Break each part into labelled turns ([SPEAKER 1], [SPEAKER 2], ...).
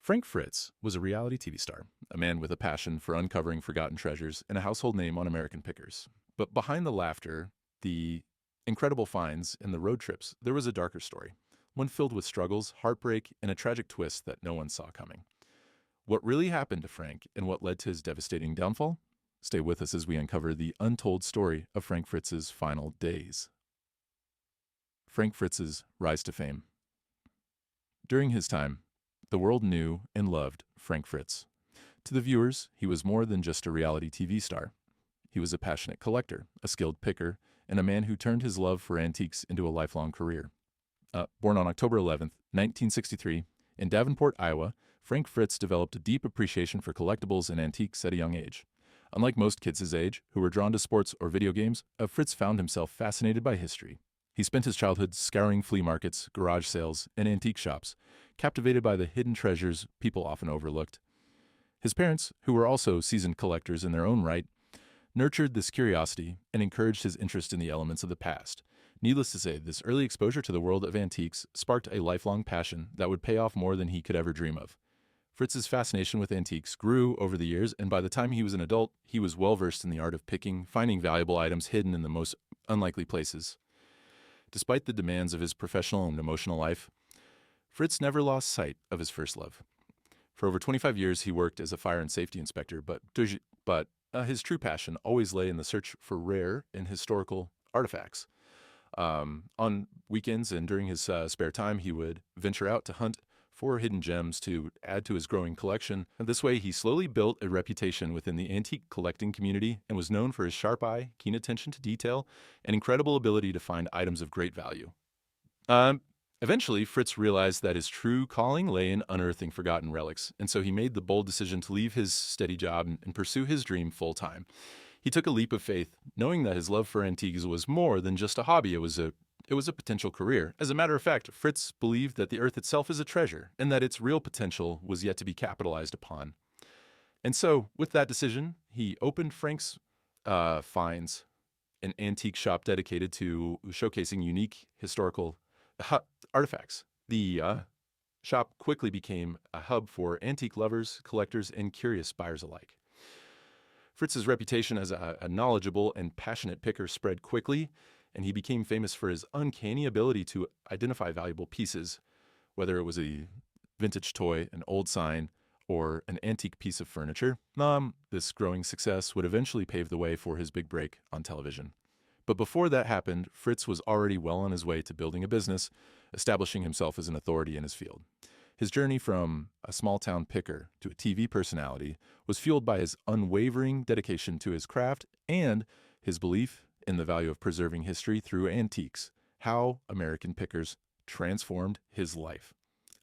[SPEAKER 1] Frank Fritz was a reality TV star, a man with a passion for uncovering forgotten treasures and a household name on American pickers. But behind the laughter, the incredible finds, and the road trips, there was a darker story, one filled with struggles, heartbreak, and a tragic twist that no one saw coming. What really happened to Frank and what led to his devastating downfall? Stay with us as we uncover the untold story of Frank Fritz's final days. Frank Fritz's rise to fame. During his time, the world knew and loved Frank Fritz. To the viewers, he was more than just a reality TV star. He was a passionate collector, a skilled picker, and a man who turned his love for antiques into a lifelong career. Born on October 11th, 1963, in Davenport, Iowa, Frank Fritz developed a deep appreciation for collectibles and antiques at a young age. Unlike most kids his age, who were drawn to sports or video games, Fritz found himself fascinated by history. He spent his childhood scouring flea markets, garage sales, and antique shops, captivated by the hidden treasures people often overlooked. His parents, who were also seasoned collectors in their own right, nurtured this curiosity and encouraged his interest in the elements of the past. Needless to say, this early exposure to the world of antiques sparked a lifelong passion that would pay off more than he could ever dream of. Fritz's fascination with antiques grew over the years, and by the time he was an adult, he was well-versed in the art of picking, finding valuable items hidden in the most unlikely places. Despite the demands of his professional and emotional life, Fritz never lost sight of his first love. For over 25 years, he worked as a fire and safety inspector, but his true passion always lay in the search for rare and historical artifacts. On weekends and during his spare time, he would venture out to hunt for hidden gems to add to his growing collection. And this way, he slowly built a reputation within the antique collecting community and was known for his sharp eye, keen attention to detail, and incredible ability to find items of great value. Eventually, Fritz realized that his true calling lay in unearthing forgotten relics, and so he made the bold decision to leave his steady job and pursue his dream full-time. He took a leap of faith, knowing that his love for antiques was more than just a hobby. It was a potential career. As a matter of fact, Fritz believed that the earth itself is a treasure and that its real potential was yet to be capitalized upon. And so, with that decision, he opened Frank's Finds, an antique shop dedicated to showcasing unique historical artifacts. The shop quickly became a hub for antique lovers, collectors, and curious buyers alike. Fritz's reputation as a knowledgeable and passionate picker spread quickly, and he became famous for his uncanny ability to identify valuable pieces, whether it was a vintage toy, an old sign, or an antique piece of furniture. This growing success would eventually pave the way for his big break on television. But before that happened, Fritz was already well on his way to building a business, establishing himself as an authority in his field. His journey from a small-town picker to a TV personality was fueled by his unwavering dedication to his craft and his belief in the value of preserving history through antiques, how American pickers transformed his life.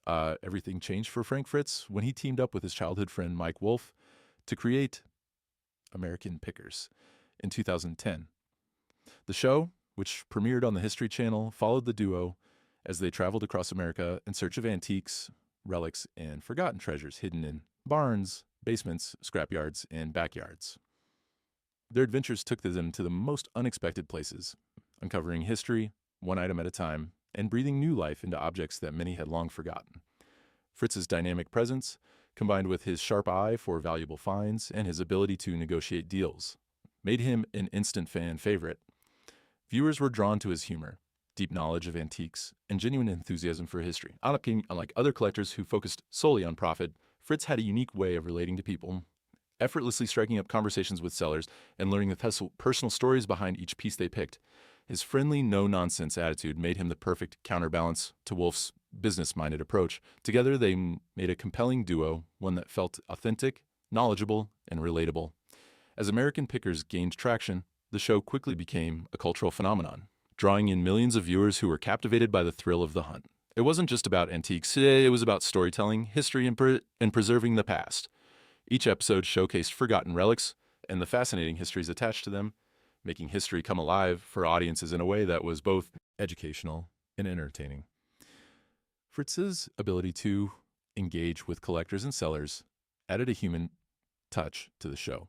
[SPEAKER 1] Everything changed for Frank Fritz when he teamed up with his childhood friend Mike Wolfe to create American Pickers in 2010. The show, which premiered on the History Channel, followed the duo as they traveled across America in search of antiques, relics, and forgotten treasures hidden in barns, basements, scrapyards, and backyards. Their adventures took them to the most unexpected places, uncovering history, one item at a time, and breathing new life into objects that many had long forgotten. Fritz's dynamic presence, combined with his sharp eye for valuable finds and his ability to negotiate deals, made him an instant fan favorite. Viewers were drawn to his humor, deep knowledge of antiques, and genuine enthusiasm for history. Unlike other collectors who focused solely on profit, Fritz had a unique way of relating to people, effortlessly striking up conversations with sellers and learning the personal stories behind each piece they picked. His friendly, no-nonsense attitude made him the perfect counterbalance to Wolfe's business-minded approach. Together, they made a compelling duo, one that felt authentic, knowledgeable, and relatable. As American Pickers gained traction, the show quickly became a cultural phenomenon, drawing in millions of viewers who were captivated by the thrill of the hunt. It wasn't just about antiques, it was about storytelling, history, and preserving the past. Each episode showcased forgotten relics and the fascinating histories attached to them, making history come alive for audiences in a way that was both educational and entertaining. Fritz's ability to engage with collectors and sellers added a human touch to the show,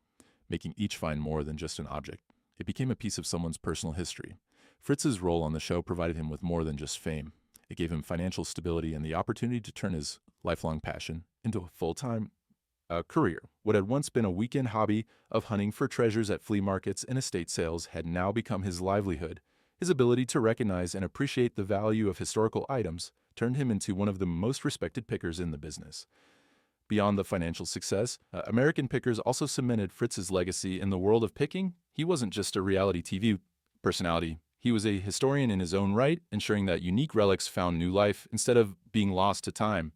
[SPEAKER 1] making each find more than just an object. It became a piece of someone's personal history. Fritz's role on the show provided him with more than just fame. It gave him financial stability and the opportunity to turn his lifelong passion into a full-time career. What had once been a weekend hobby of hunting for treasures at flea markets and estate sales had now become his livelihood. His ability to recognize and appreciate the value of historical items turned him into one of the most respected pickers in the business. Beyond the financial success, American Pickers also cemented Fritz's legacy in the world of picking. He wasn't just a reality TV personality. He was a historian in his own right, ensuring that unique relics found new life instead of being lost to time.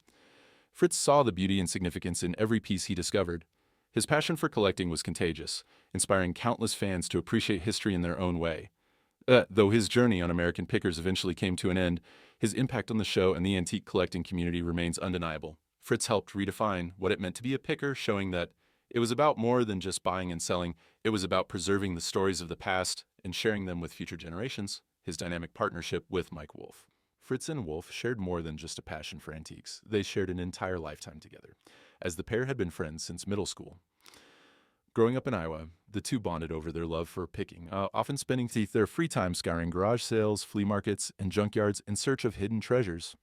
[SPEAKER 1] Fritz saw the beauty and significance in every piece he discovered. His passion for collecting was contagious, inspiring countless fans to appreciate history in their own way. Though his journey on American Pickers eventually came to an end, his impact on the show and the antique collecting community remains undeniable. Fritz helped redefine what it meant to be a picker, showing that it was about more than just buying and selling. It was about preserving the stories of the past and sharing them with future generations. His dynamic partnership with Mike Wolf. Fritz and Wolf shared more than just a passion for antiques. They shared an entire lifetime together, as the pair had been friends since middle school. Growing up in Iowa, the two bonded over their love for picking, often spending their free time scouring garage sales, flea markets, and junkyards in search of hidden treasures.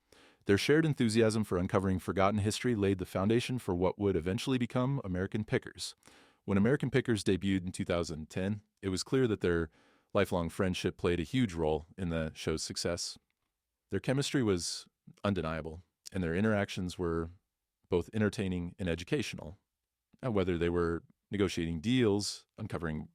[SPEAKER 1] Their shared enthusiasm for uncovering forgotten history laid the foundation for what would eventually become American Pickers. When American Pickers debuted in 2010, it was clear that their lifelong friendship played a huge role in the show's success. Their chemistry was undeniable, and their interactions were both entertaining and educational. Whether they were negotiating deals, uncovering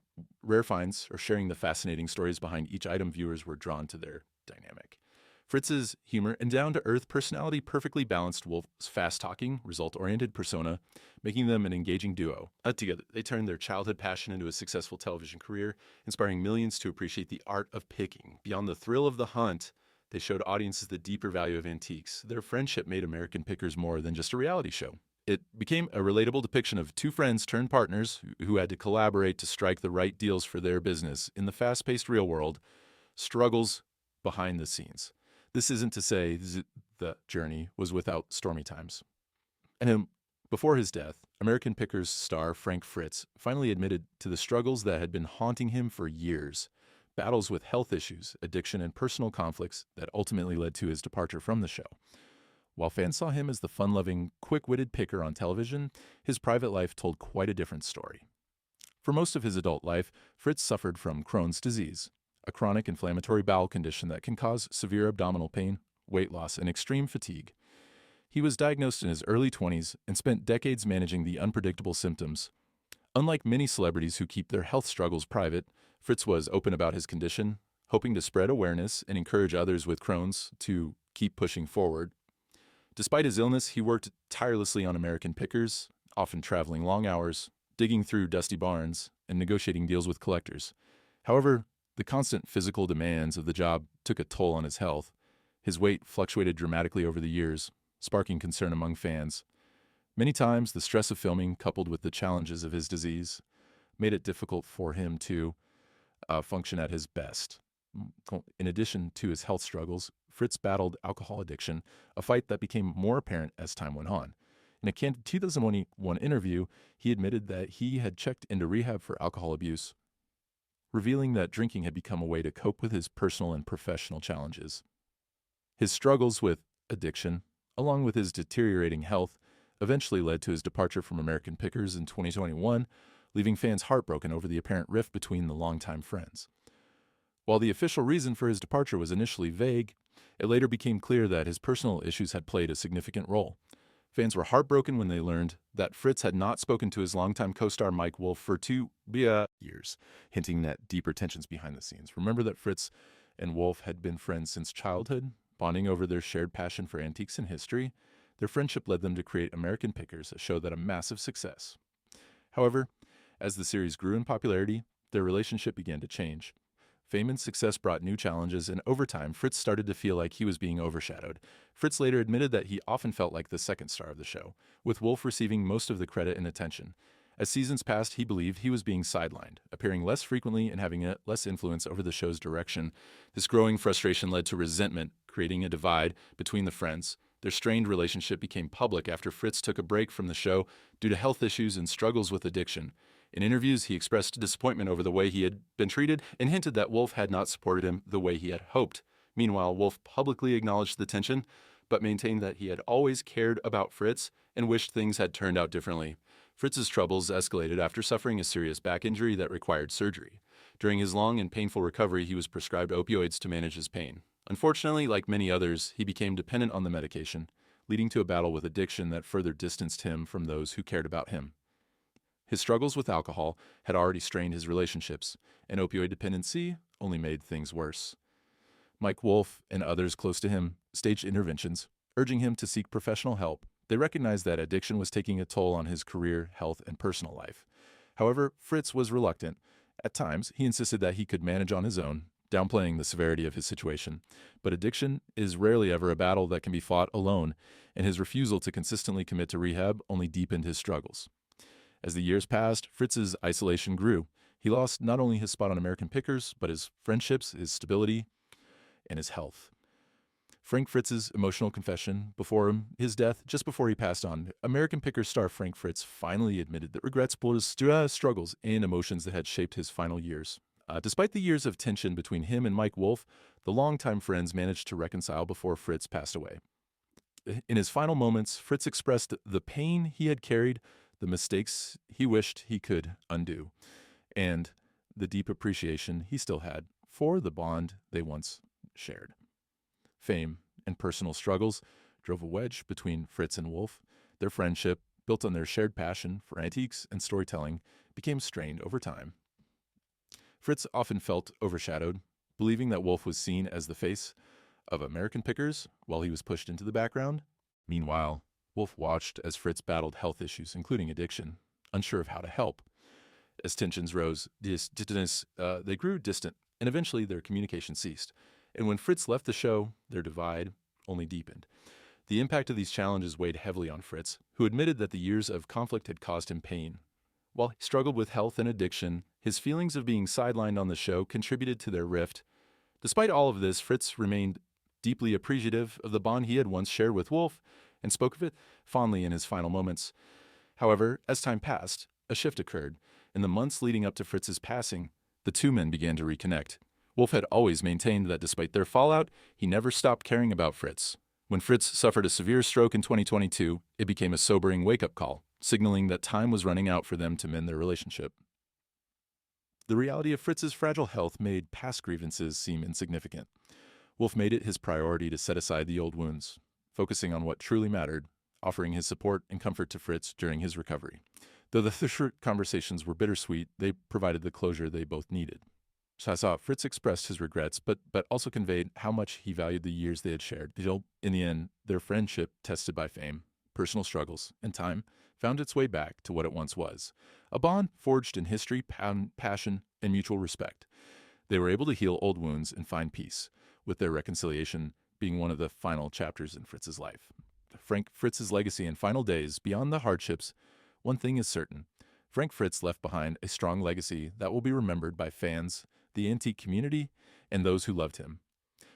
[SPEAKER 1] rare finds, or sharing the fascinating stories behind each item, viewers were drawn to their dynamic. Fritz's humor and down-to-earth personality perfectly balanced Wolf's fast-talking, result-oriented persona, making them an engaging duo. Together, they turned their childhood passion into a successful television career, inspiring millions to appreciate the art of picking. Beyond the thrill of the hunt, they showed audiences the deeper value of antiques. Their friendship made American Pickers more than just a reality show. It became a relatable depiction of two friends turned partners who had to collaborate to strike the right deals for their business. In the fast-paced real world, struggles behind the scenes. This isn't to say the journey was without stormy times. And before his death, American Pickers star Frank Fritz finally admitted to the struggles that had been haunting him for years. Battles with health issues, addiction, and personal conflicts that ultimately led to his departure from the show. While fans saw him as the fun-loving, quick-witted picker on television, his private life told quite a different story. For most of his adult life, Fritz suffered from Crohn's disease, a chronic inflammatory bowel condition that can cause severe abdominal pain, weight loss, and extreme fatigue. He was diagnosed in his early 20s and spent decades managing the unpredictable symptoms. Unlike many celebrities who keep their health struggles private, Fritz was open about his condition, hoping to spread awareness and encourage others with Crohn's to keep pushing forward. Despite his illness, he worked tirelessly on American Pickers, often traveling long hours, digging through dusty barns, and negotiating deals with collectors. However, the constant physical demands of the job took a toll on his health. His weight fluctuated dramatically over the years, sparking concern among fans. Many times, the stress of filming, coupled with the challenges of his disease, made it difficult for him to function at his best. In addition to his health struggles, Fritz battled alcohol addiction, a fight that became more apparent as time went on. In a candid 2001 interview, he admitted that he had checked into rehab for alcohol abuse, revealing that drinking had become a way to cope with his personal and professional challenges. His struggles with addiction, along with his deteriorating health, eventually led to his departure from American Pickers in 2021, leaving fans heartbroken over the apparent rift between the longtime friends. While the official reason for his departure was initially vague, it later became clear that his personal issues had played a significant role. Fans were heartbroken when they learned that Fritz had not spoken to his longtime co-star Mike Wolf for 2 years, hinting at deeper tensions behind the scenes. Remember that Fritz and Wolf had been friends since childhood, bonding over their shared passion for antiques and history. Their friendship led them to create American Pickers, a show that a massive success. However, as the series grew in popularity, their relationship began to change. Fame and success brought new challenges, and over time, Fritz started to feel like he was being overshadowed. Fritz later admitted that he often felt like the second star of the show, with Wolf receiving most of the credit and attention. As seasons passed, he believed he was being sidelined, appearing less frequently and having less influence over the show's direction. This growing frustration led to resentment, creating a divide between the friends. Their strained relationship became public after Fritz took a break from the show due to health issues and struggles with addiction. In interviews, he expressed disappointment over the way he had been treated and hinted that Wolf had not supported him the way he had hoped. Meanwhile, Wolf publicly acknowledged the tension, but maintained that he had always cared about Fritz and wished things had turned out differently. Fritz's troubles escalated after suffering a serious back injury that required surgery. During his long and painful recovery, he was prescribed opioids to manage his pain. Unfortunately, like many others, he became dependent on the medication, leading to a battle with addiction that further distanced him from those who cared about him. His struggles with alcohol had already strained his relationships, and opioid dependency only made things worse. Mike Wolf and others close to him staged interventions, urging him to seek professional help. They recognized that addiction was taking a toll on his career, health, and personal life. However, Fritz was reluctant. At times, he insisted that he could manage on his own, downplaying the severity of his situation. But addiction is rarely ever a battle that can be fought alone, and his refusal to consistently commit to rehab only deepened his struggles. As the years passed, Fritz's isolation grew. He lost not only his spot on American Pickers, but his friendships, his stability, and his health. Frank Fritz's emotional confession before his death, just before he passed on, American Pickers star Frank Fritz finally admitted that regrets for his struggles and emotions that had shaped his final years. Despite the years of tension between him and Mike Wolf, the longtime friends managed to reconcile before Fritz passed away. In his final moments, Fritz expressed the pain he had carried, the mistakes he wished he could undo, and the deep appreciation he still had for the bond they once shared. Fame and personal struggles drove a wedge between Fritz and Wolf. Their friendship, built on their shared passion for antiques and storytelling, became strained over time. Fritz often felt overshadowed, believing that Wolf was seen as the face of American Pickers while he was pushed into the background. Meanwhile, Wolf watched as Fritz battled health issues, including addiction, unsure of how to help. As tensions rose, they grew distant, and eventually their communication ceased. And when Fritz left the show, their divide only deepened. The impact of these challenges weighed heavily on Fritz, who admitted that the years of conflict had caused him pain. While he struggled with health and addiction, his feelings of being sidelined on the show contributed to their rift. Despite all of this, Fritz remained deeply appreciative of the bond he had once shared with Wolf and spoke of it fondly in his final moments. However, as time passed, a shift occurred. In the months leading up to Fritz's passing, the two men began to reconnect. Wolf had always maintained that despite their fallout, he never stopped caring about Fritz. When Fritz suffered a severe stroke in 2022, it became a sobering wake-up call, signaling that time was running out for them to mend their relationship. The reality of Fritz's fragile health made past grievances seem insignificant. Wolf made it his priority to set aside the old wounds, focusing on what truly mattered, offering his support and comfort to Fritz during his recovery. Though the short conversations were bittersweet, they provided the closure they both needed. Fritz expressed his regrets, but also conveyed how much he valued the years they had shared. In the end, their friendship, tested by fame, personal struggles, and time, found its way back to what it once was, a bond forged in history, passion, and mutual respect. They were able to heal old wounds and find peace, with their reconciliation being one of the final chapters in Fritz's life. Frank Fritz's legacy and final days, beyond the hardships, one thing is certain. Frank Fritz left behind a strong legacy that will be remembered by fans, the antique community, and those who loved him.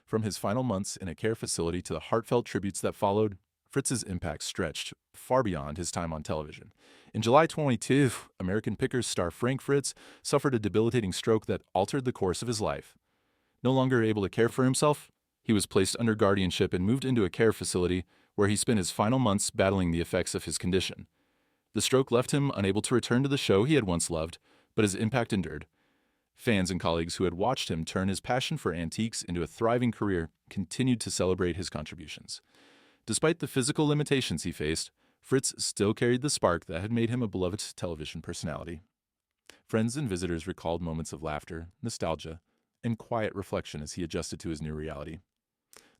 [SPEAKER 1] From his final months in a care facility to the heartfelt tributes that followed, Fritz's impact stretched far beyond his time on television. In July 22, American Pickers star Frank Fritz suffered a debilitating stroke that altered the course of his life. No longer able to care for himself, he was placed under guardianship and moved into a care facility where he spent his final months battling the effects of his condition. The stroke left him unable to return to the show he had once loved, but his impact endured. Fans and colleagues who had watched him turn his passion for antiques into a thriving career continued to celebrate his contributions. Despite the physical limitations he faced, Fritz still carried the spark that had made him a beloved television personality. Friends and visitors recalled moments of laughter, nostalgia, and quiet reflection as he adjusted to his new reality.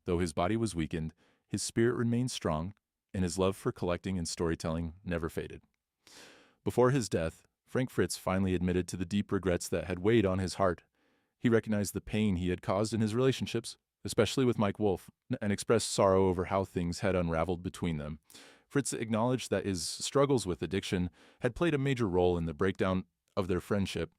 [SPEAKER 1] Though his body was weakened, his spirit remained strong, and his love for collecting and storytelling never faded. Before his death, Frank Fritz finally admitted to the deep regrets that had weighed on his heart. He recognized the pain he had caused in his relationships, especially with Mike Wolf, and expressed sorrow over how things had unraveled between them. Fritz acknowledged that his struggles with addiction had played a major role in the breakdown of their friendship.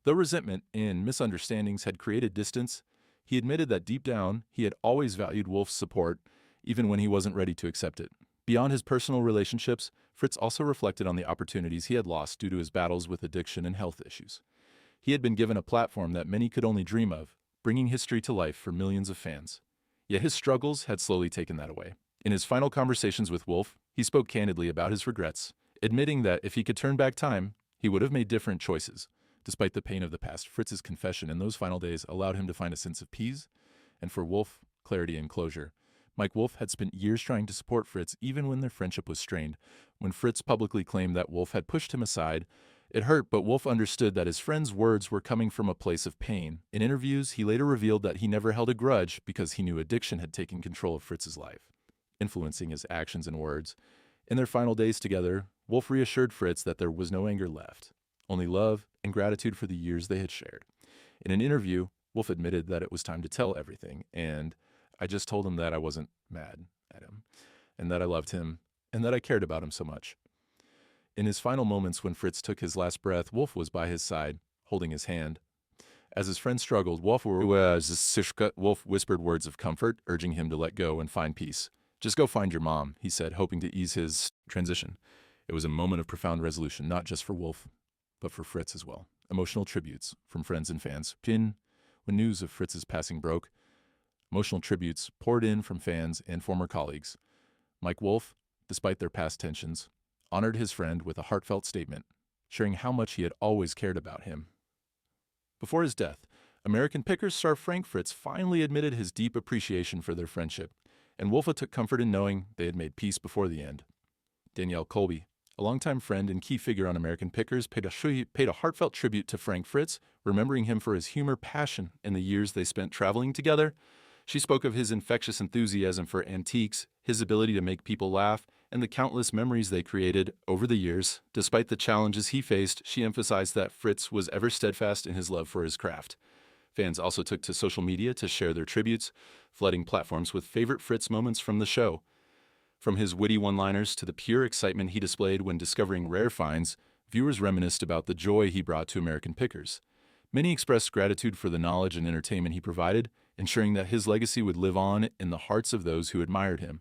[SPEAKER 1] Though resentment and misunderstandings had created distance, he admitted that deep down he had always valued Wolf's support, even when he wasn't ready to accept it. Beyond his personal relationships, Fritz also reflected on the opportunities he had lost due to his battles with addiction and health issues. He had been given a platform that many could only dream of, bringing history to life for millions of fans. Yet his struggles had slowly taken that away. In his final conversations with Wolf, he spoke candidly about his regrets, admitting that if he could turn back time, he would have made different choices. Despite the pain of the past, Fritz's confession in those final days allowed him to find a sense of peace, and for Wolf, clarity and closure. Mike Wolf had spent years trying to support Fritz even when their friendship was strained. When Fritz publicly claimed that Wolf had pushed him aside, it hurt, but Wolf understood that his friend's words were coming from a place of pain. In interviews, he later revealed that he never held a grudge because he knew addiction had taken control of Fritz's life, influencing his actions and words. In their final days together, Wolf reassured Fritz that there was no anger left, only love and gratitude for the years they had shared. In an interview, Wolf admitted that it was time to tell everything, and I just told him that I wasn't mad at him, and that I loved him, and that I cared about him so much. In his final moments when Fritz took his last breath, Wolf was by his side, holding his hand. As his friend struggled, Wolf whispered words of comfort, urging him to let go and find peace. "Just go find your mom," he said, hoping to ease his transition. It was a moment of profound resolution, not just for Wolf, but for Fritz as well. Emotional tributes from friends and fans. When news of Fritz's passing broke, emotional tributes poured in from fans and former colleagues. Mike Wolf, despite their past tensions, honored his friend with a heartfelt statement, sharing how much he had always cared about him. Before his death, American Pickers star Frank Fritz finally admitted his deep appreciation for their friendship, and Wolfe took comfort in knowing they had made peace before the end. Danielle Colby, a longtime friend and key figure on American Pickers, paid a heartfelt tribute to Frank Fritz, remembering him for his humor, passion, and the years they spent traveling together. She spoke of his infectious enthusiasm for antiques, his ability to make people laugh, and the countless memories they created over the years. Despite the challenges he faced, she emphasized that Fritz was ever steadfast in his love for his craft. Fans also took to social media to share their tributes, flooding platforms with favorite Fritz moments from the show. From his witty one-liners to the pure excitement he displayed when discovering rare finds, viewers reminisced about the joy he brought to American Pickers. Many expressed gratitude for the knowledge and entertainment he provided, ensuring that his legacy would live on in the hearts of those who admired him.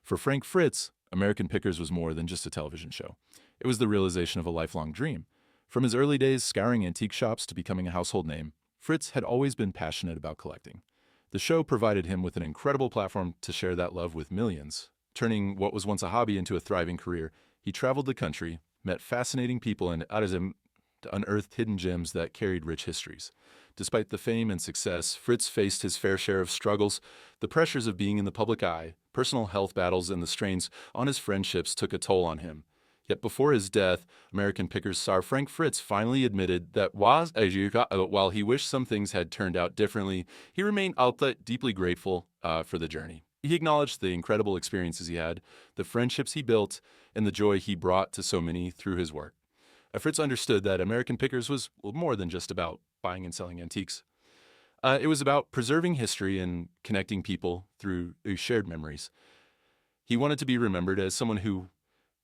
[SPEAKER 1] For Frank Fritz, American Pickers was more than just a television show. It was the realization of a lifelong dream. From his early days scouring antique shops to becoming a household name, Fritz had always been passionate about collecting. The show provided him with an incredible platform to share that love with millions. Turning what was once a hobby into a thriving career, he traveled the country, met fascinating people, and unearthed hidden gems that carried rich histories. Despite the fame and success, Fritz faced his fair share of struggles. The pressures of being in the public eye, personal health battles, and the strains on his friendships took a toll on him. Yet before his death, American Pickers star Frank Fritz finally admitted that while he wished some things had turned out differently, he remained deeply grateful for the journey. He acknowledged the incredible experiences he had, the friendships he built, and the joy he brought to so many through his work. Fritz understood that American Pickers was more than just about buying and selling antiques. It was about preserving history and connecting people through shared memories. He wanted to be remembered as someone who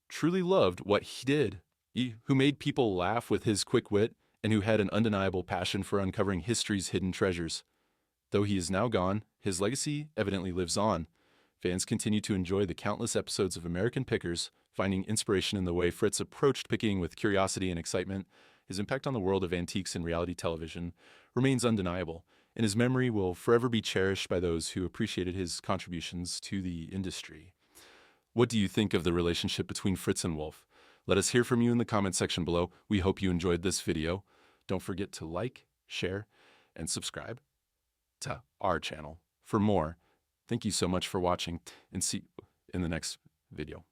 [SPEAKER 1] truly loved what he did, who made people laugh with his quick wit, and who had an undeniable passion for uncovering history's hidden treasures. Though he is now gone, his legacy evidently lives on. Fans continue to enjoy the countless episodes of American Pickers, finding inspiration in the way Fritz approached picking with curiosity and excitement. His impact on the world of antiques and reality television remains undeniable, and his memory will forever be cherished by those who appreciated his contributions to the industry. What do you think of the relationship between Fritz and Wolf? Let us hear from you in the comment section below. We hope you enjoyed this video. Don't forget to like, share, and subscribe to our channel for more. Thank you so much for watching, and see you in the next video.